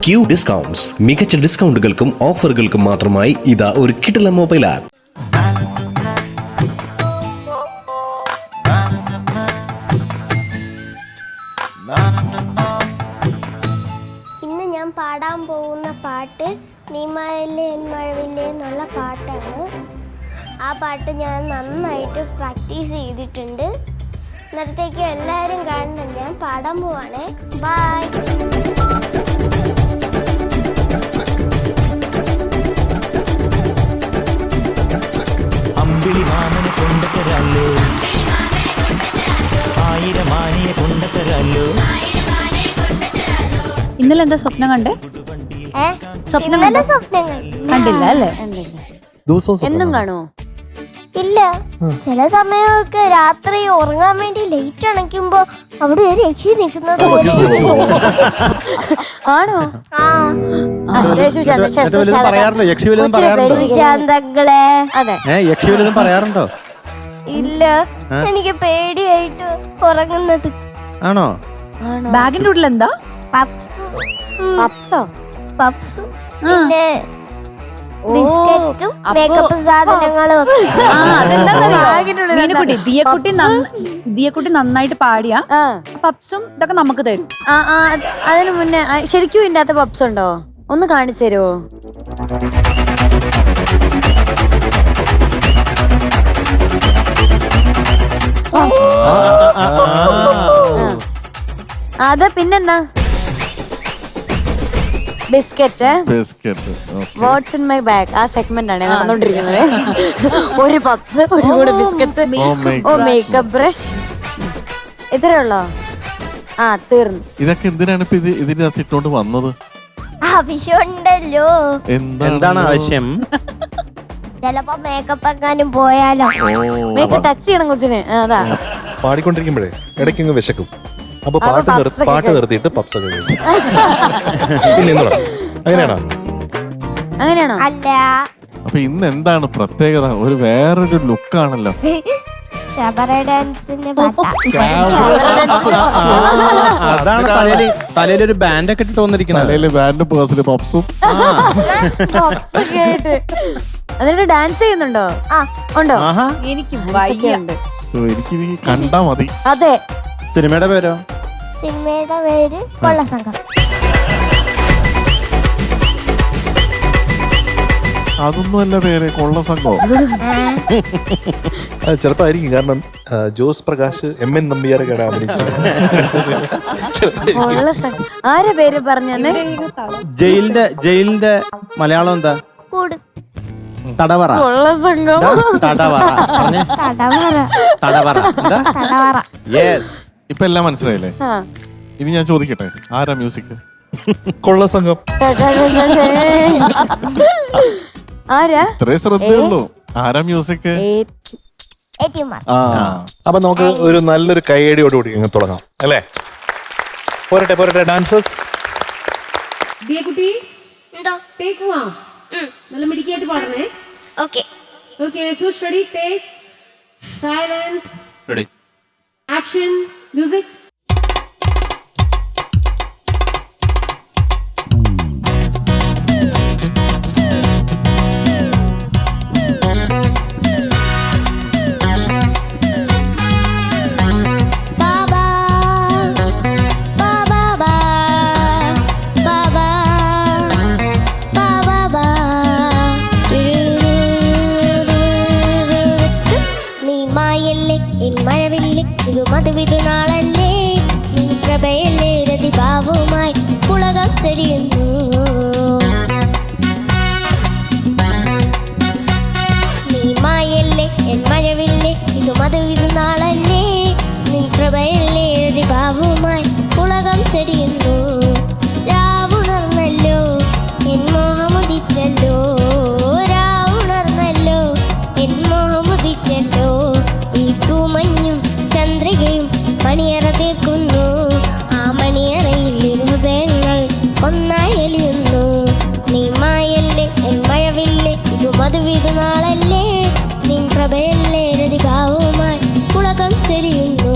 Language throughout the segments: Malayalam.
Q discounts. മികച്ച ഡിസ്കൗണ്ടുകൾക്കും ഓഫറുകൾക്കും മാത്രമായി ഇതാ ഒരു കിടിലൻ മൊബൈൽ ആപ്പ്. ഇന്ന് ഞാൻ പാടാൻ പോകുന്ന പാട്ട് നീമായിലെ എന്മഴവില്ലേ എന്നുള്ള പാട്ടാണ്. ആ പാട്ട് ഞാൻ നന്നായിട്ട് പ്രാക്ടീസ് ചെയ്തിട്ടുണ്ട്. ഇന്നത്തേക്ക് എല്ലാവരും കാണണം. ഞാൻ പാടാൻ പോവാണേ. ബൈ. അമ്പിളി മാമനെ കൊണ്ടത്തരാലോ, ആയിരം ആനയെ കൊണ്ടത്തരാലോ. ഇന്നലെ എന്താ സ്വപ്നം കണ്ടേ? സ്വപ്നം കണ്ടില്ല അല്ലേ? എന്നും കാണുമോ? ഇല്ല, ചില സമയമൊക്കെ രാത്രി ഉറങ്ങാൻ വേണ്ടി ലൈറ്റ് അണയ്ക്കുമ്പോ അവിടെ ഒരു യക്ഷി നിൽക്കുന്നത് ആണോ? പറയാറുണ്ടോ? ഇല്ല, എനിക്ക് പേടിയായിട്ട് ഉറങ്ങുന്നത്. ആണോ? ബാഗിന്റെ ഉള്ളിൽ എന്താ? പപ്സോ? പപ്സും പിന്നെ ബിസ്ക്കറ്റും മേക്കപ്പ് സാധനങ്ങളും. ദിയക്കുട്ടി നന്നായിട്ട് പാടിയ പപ്സും ഇതൊക്കെ നമുക്ക് തരും. അതിനു മുന്നേ ശരിക്കും ഇതിന്റെ അകത്ത് പപ്സ് ഉണ്ടോ? ഒന്ന് കാണിച്ചു തരുമോ? അത് പിന്നെന്താ? Biscuit. What's in my bag ആ സെഗ്മെന്റ് ആണ് നടന്നുകൊണ്ടിരിക്കുന്നത്. ഒരു പപ്സ്, ഒരു കൂടെ ബിസ്ക്കറ്റ്, ഓ മേക്കപ്പ് ബ്രഷ്, ഇത്രേ ഉള്ളോ? ആ, തീർന്നു. ഇതൊക്കെ എന്തിനാണ് ഇപ്പൊ ഇതിന്റെ അകത്ത് ഇട്ടോണ്ട് വന്നത്? ആവശ്യമുണ്ടല്ലോ. എന്താണ് ആവശ്യം? ചിലപ്പോ മേക്കപ്പ് എങ്ങാനും പോയാലോ. മേക്കപ്പ് ടച്ച് ചെയ്യണം കൊച്ചിന്. അതാ പാടിക്കൊണ്ടിരിക്കുമ്പോഴേ ഇടയ്ക്ക് വിശക്കും. അപ്പൊ പാട്ട് നിർത്തിയിട്ട് പപ്സ് ഒക്കെ അങ്ങനെയാണോ? അങ്ങനെയാണോ? അല്ല, അപ്പൊ ഇന്ന് എന്താണ് പ്രത്യേകത? ഒരു വേറൊരു ലുക്കാണല്ലോ. ഡാൻസിന്റെ അതാണ് തലയിലൊരു ബാൻഡ് ഒക്കെ ഇട്ട് വന്നിരിക്കുന്നത്. ബാൻഡ് പേഴ്സിൽ പപ്സും. അതിനോട് ഡാൻസ് ചെയ്യുന്നുണ്ടോ? ഉണ്ടോ? എനിക്ക് എനിക്ക് കണ്ടാ മതി. അതെ. സിനിമയുടെ പേരോ? സിനിമയുടെ പേര് കൊള്ളസംഘം. അതൊന്നും അല്ല പേര്, കൊള്ള സംഘം. ചിലപ്പോ ആയിരിക്കും. കാരണം ജോസ് പ്രകാശ്, എം.എൻ. നമ്പ്യാരൊക്കെയാണ് അഭിനയിച്ചത്. ആരെ പേര് പറഞ്ഞത്? ജയിലിന്റെ മലയാളം എന്താ? തടവറ. യെസ്, ഇപ്പൊ എല്ലാം മനസ്സിലായില്ലേ? ഇനി ഞാൻ ചോദിക്കട്ടെ, ആരാ മ്യൂസിക്? കൊള്ള സംഘം. ആരാ? ഇത്രേ ശ്രദ്ധയുള്ളൂ. ആരാ മ്യൂസിക്? അപ്പൊ നമുക്ക് ഒരു നല്ലൊരു കൈയടിയോടുകൂടി അങ്ങ് തുടങ്ങാം അല്ലേ? പോരട്ടെ ഡാൻസേഴ്സ്. നല്ല മിടിക്കായിട്ട് പാടണേ. Okay okay, so ready, take silence, ready, action, music. മധുവിധുനാളല്ലേ, നീ പ്രഭയല്ലേ, രതിഭാവുമായി പുളകം ചെരിയുന്നു. നീ മായല്ലേ എൻ മഴവില്ലേ, ഇത് മധുവിധുനാളല്ലേ, നീ പ്രഭയല്ലേ, രതിഭാവുമായി പുളകം ചെരിയുന്നു. രാവുണർന്നല്ലോ എൻ മോഹമുദിച്ചല്ലോ, രാവുണർന്നല്ലോ എൻ മോഹമുദിച്ചല്ലോ. ഈ തൂമഞ്ഞും ചന്ദ്രികയും മണിയറ തീർക്കുന്നു. ആ മണിയറയിൽ ഹൃദയങ്ങൾ ഒന്നായി എലിയുന്നു. നീ മായല്ലേ എൻ മഴവില്ലേ, ഇത് മധുവിധുനാളല്ലേ, നീ പ്രഭയല്ലേ, രതിഭാവുമായി പുളകം ചെരിയുന്നു.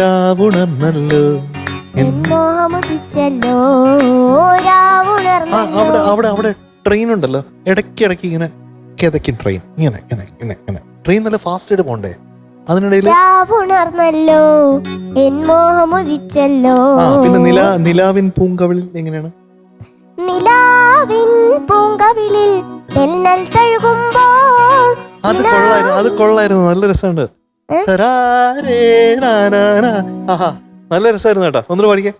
രാവുണർന്നല്ലോ. മോഹമുദിച്ചല്ലോ ആ, രാവുണർന്നല്ലോ. അവിടെ ട്രെയിൻ ഉണ്ടല്ലോ, ഇടയ്ക്കിടയ്ക്ക് ഇങ്ങനെ കിതക്കും ട്രെയിൻ, ഇങ്ങനെ ട്രെയിൻ നല്ല ഫാസ്റ്റ് ആയിട്ട് പോണ്ടേ, അതിനിടയിൽ രാവുണർന്നല്ലോ എൻ മോഹമുദിച്ചല്ലോ. പിന്നെ നിലാവിൻ പൂങ്കവിളിൽ എങ്ങനെയാണ്? നിലാവിൻ പൂങ്കവിളിൽ തെന്നൽ തഴുകുമ്പോൾ. അത് കൊള്ളായിരുന്നു, നല്ല രസമുണ്ട്. നല്ല രസമായിരുന്നു കേട്ടോ, ഒന്നുകൂടെ പാടിക്കേ.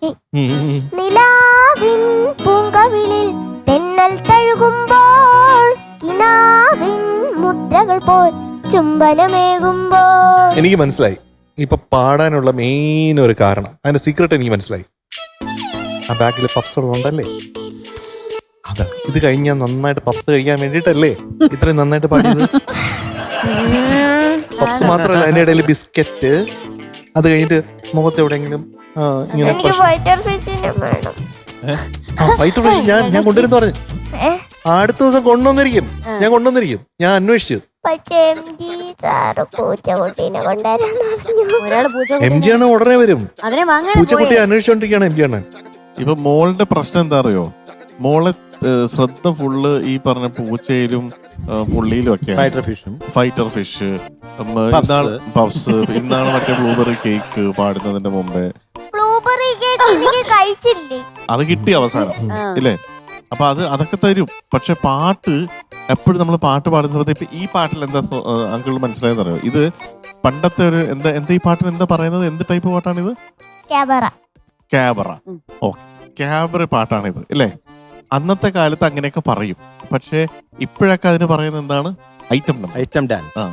നിലാവിൻ പൂങ്കവിളിൽ തെന്നൽ തഴുകുമ്പോൾ കിനാവിൻ മുദ്രകൾ പോൽ ചുംബനമേകുമ്പോൾ. എനിക്ക് മനസ്സിലായി ഇപ്പൊ പാടാനുള്ള മെയിൻ ഒരു കാരണം, അതിന്റെ സീക്രട്ട് എനിക്ക് മനസ്സിലായി. ആ ബാക്കിൽ പപ്സ് ഉള്ളതുകൊണ്ടല്ലേ? അതാ, ഇത് കഴിഞ്ഞാൽ നന്നായിട്ട് പപ്സ് കഴിക്കാൻ വേണ്ടിട്ടല്ലേ ഇത്രയും നന്നായിട്ട് പാടിയത്? പപ്സ് മാത്രമല്ല, അതിന്റെ ഇടയിൽ ബിസ്ക്കറ്റ്, അത് കഴിഞ്ഞിട്ട് മുഖത്ത് എവിടെയെങ്കിലും ഇങ്ങനെ എനിക്ക് ഫൈറ്റർ ഫിഷിനെ വേണം. ഫൈറ്റർ ഫിഷ് ഞാൻ കൊണ്ടുവരുന്ന പറഞ്ഞു. അടുത്ത ദിവസം കൊണ്ടുവന്നിരിക്കും, ഞാൻ അന്വേഷിച്ചു. പക്ഷേ MG സാറ് പൂച്ചക്കുട്ടീനെ കൊണ്ടുവരാന്ന് പറഞ്ഞു. ഒരാള് പൂച്ച MG ആണ് ഉടനെ വരും. അതിനെ വാങ്ങാൻ പൂച്ചക്കുട്ടിയെ അന്വേഷിച്ചോണ്ടിരിക്കുകയാണ് MG ആണ്. ഇപ്പൊ മോളുടെ പ്രശ്നം എന്താ അറിയോ? മോളെ ശ്രദ്ധ ഫുള്ള് ഈ പറഞ്ഞ പൂച്ചയിലും പുള്ളിയിലും ഒക്കെ. ഫൈറ്റർ ഫിഷ്, പഫ്സ്, ഇന്നാണ് മറ്റേ ബ്ലൂബെറി കേക്ക് പാടുന്നതിന്റെ മുമ്പേ. ബ്ലൂബെറി കേക്ക് കഴിച്ചില്ലേ? അത് കിട്ടി അവസാനം ഇല്ലേ? അപ്പൊ അതൊക്കെ തരും. പക്ഷെ പാട്ട് എപ്പോഴും നമ്മൾ പാട്ട് പാടുന്ന സമയത്ത് ഇപ്പൊ ഈ പാട്ടിൽ എന്താ അങ്കിൾ മനസ്സിലായെന്ന് അറിയോ? ഇത് പണ്ടത്തെ ഒരു എന്താ ഈ പാട്ടിന് എന്താ പറയുന്നത്? എന്ത് ടൈപ്പ് പാട്ടാണിത്? ക്യാബറ. ഓ, ക്യാബറ പാട്ടാണിത് അല്ലേ? അന്നത്തെ കാലത്ത് അങ്ങനെയൊക്കെ പറയും. പക്ഷെ ഇപ്പോഴൊക്കെ അതിന് പറയുന്നത് എന്താണ്? Item dance.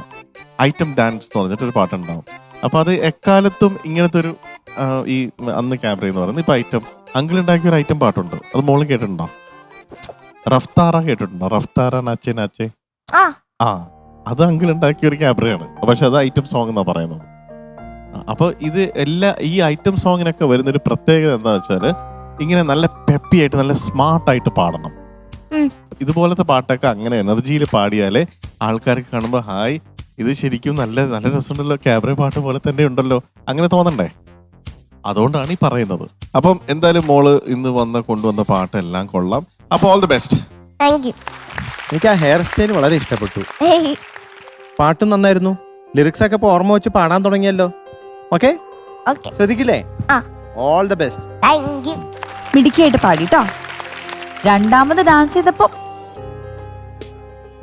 ഐറ്റം ഡാൻസ് എന്ന് പറഞ്ഞിട്ടൊരു പാട്ടുണ്ടാവും. അപ്പൊ അത് എക്കാലത്തും ഇങ്ങനത്തെ ഒരു ഈ അന്ന് ക്യാബറ എന്ന് പറയുന്നത് ഇപ്പൊ ഐറ്റം. അങ്കിൾ ഉണ്ടാക്കിയ ഒരു ഐറ്റം പാട്ടുണ്ട്, അത് മോള് കേട്ടിട്ടുണ്ടോ? റഫ്താറ കേട്ടിട്ടുണ്ടോ? റഫ്താറ നാച്ചേ നാച്ചേ. അത് അങ്കിൾ ഉണ്ടാക്കിയ ഒരു ക്യാബറയാണ്, പക്ഷെ അത് ഐറ്റം സോങ് എന്നാ പറയുന്നത്. അപ്പൊ ഇത് ഈ ഐറ്റം സോങ്ങിനൊക്കെ വരുന്നൊരു പ്രത്യേകത എന്താ വെച്ചാല് ഇങ്ങനെ നല്ല പെപ്പി ആയിട്ട് നല്ല സ്മാർട്ടായിട്ട് പാടണം. ഇതുപോലത്തെ പാട്ടൊക്കെ അങ്ങനെ എനർജിയിൽ പാടിയാലേ ആൾക്കാർക്ക് കാണുമ്പോൾ ഹായ്, ഇത് ശരിക്കും നല്ല നല്ല രസമുണ്ടല്ലോ, ക്യാബറ പാട്ട് പോലെ തന്നെ ഉണ്ടല്ലോ, അങ്ങനെ തോന്നണ്ടേ? അതുകൊണ്ടാണ് ഈ പറയുന്നത്. അപ്പം എന്തായാലും മോള് ഇന്ന് കൊണ്ടുവന്ന പാട്ടെല്ലാം കൊള്ളാം. അപ്പൊ ഓൾ ദി ബെസ്റ്റ്. എനിക്ക് ആ ഹെയർ സ്റ്റൈൽ വളരെ ഇഷ്ടപ്പെട്ടു. പാട്ടും നന്നായിരുന്നു, ലിറിക്സ് ഒക്കെ ഇപ്പൊ ഓർമ്മ വെച്ച് പാടാൻ തുടങ്ങിയല്ലോ. ഓക്കെ, ശ്രദ്ധിക്കില്ലേ? All the best. മിടുക്കിയായിട്ട് പാടിട്ടോ. രണ്ടാമത് ഡാൻസ് ചെയ്തപ്പോ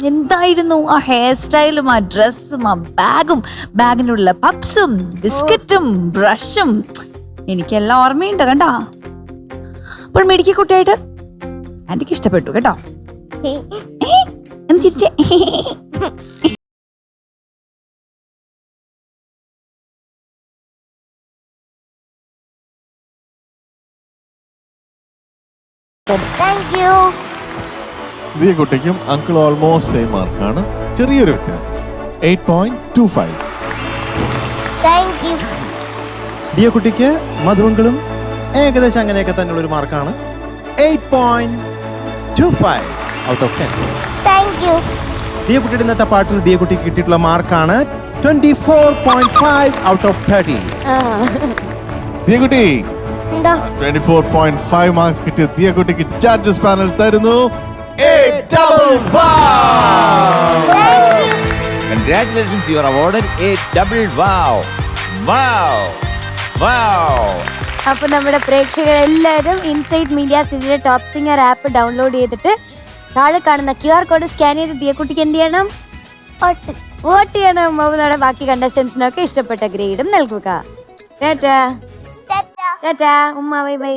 എന്തായിരുന്നു ആ ഹെയർ സ്റ്റൈലും ആ ഡ്രസ്സും ആ ബാഗിനുള്ള പപ്സും ബിസ്ക്കറ്റും ബ്രഷും, എനിക്കെല്ലാം ഓർമ്മയുണ്ട് കണ്ടാ. അപ്പോൾ മിടുക്കി കുട്ടിയായിട്ട് ആന്റിക്ക് ഇഷ്ടപ്പെട്ടു കേട്ടോ. എന്ന് ചിരിച്ചേ. ദിയ കുട്ടിക്കും അങ്കിൾ ഓൾമോസ്റ്റ് സെയിം മാർക്കാണ്, ചെറിയൊരു വ്യത്യാസം. 8.25. ദിയ കുട്ടിക്ക് മധുവങ്കളും ഏകദേശം അങ്ങനെയൊക്കെ തന്നെയുള്ള ഒരു മാർക്കാണ്. 8.25 ഔട്ട് ഓഫ് 10. ദിയ കുട്ടിയുടെ ഇന്നത്തെ പാട്ടിന് ദിയ കുട്ടിക്ക് കിട്ടിയിട്ടുള്ള മാർക്കാണ് 24.5 ഔട്ട് ഓഫ് 30. ദിയ കുട്ടി 24.5 മാർക്സ് കിട്ടിയ ദിയ കുട്ടിക്ക് ജഡ്ജസ് പാനൽ തരുന്നു Congratulations, you are awarded a double wow. അപ്പൊ നമ്മുടെ പ്രേക്ഷകർ എല്ലാവരും ഇൻസൈറ്റ് മീഡിയ സിറ്റിയുടെ ടോപ്പ് സിംഗർ ആപ്പ് ഡൗൺലോഡ് ചെയ്തിട്ട് താഴെ കാണുന്ന QR കോഡ് സ്കാൻ ചെയ്ത് ദിയക്കുട്ടിക്ക് എന്ത് ചെയ്യണം? വോട്ട് ചെയ്യണം. നമ്മുടെ ബാക്കി കണ്ടസ്റ്റൻസിനൊക്കെ ഇഷ്ടപ്പെട്ട ഗ്രേഡും നൽകുക. ടാറ്റാ ഉമ്മ, ബൈ ബൈ.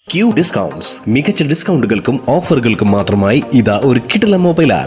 Q discounts. മികച്ച ഡിസ്കൗണ്ടുകൾക്കും ഓഫറുകൾക്കും മാത്രമായി ഇതാ ഒരു കിടിലൻ മൊബൈൽ ആപ്പ്.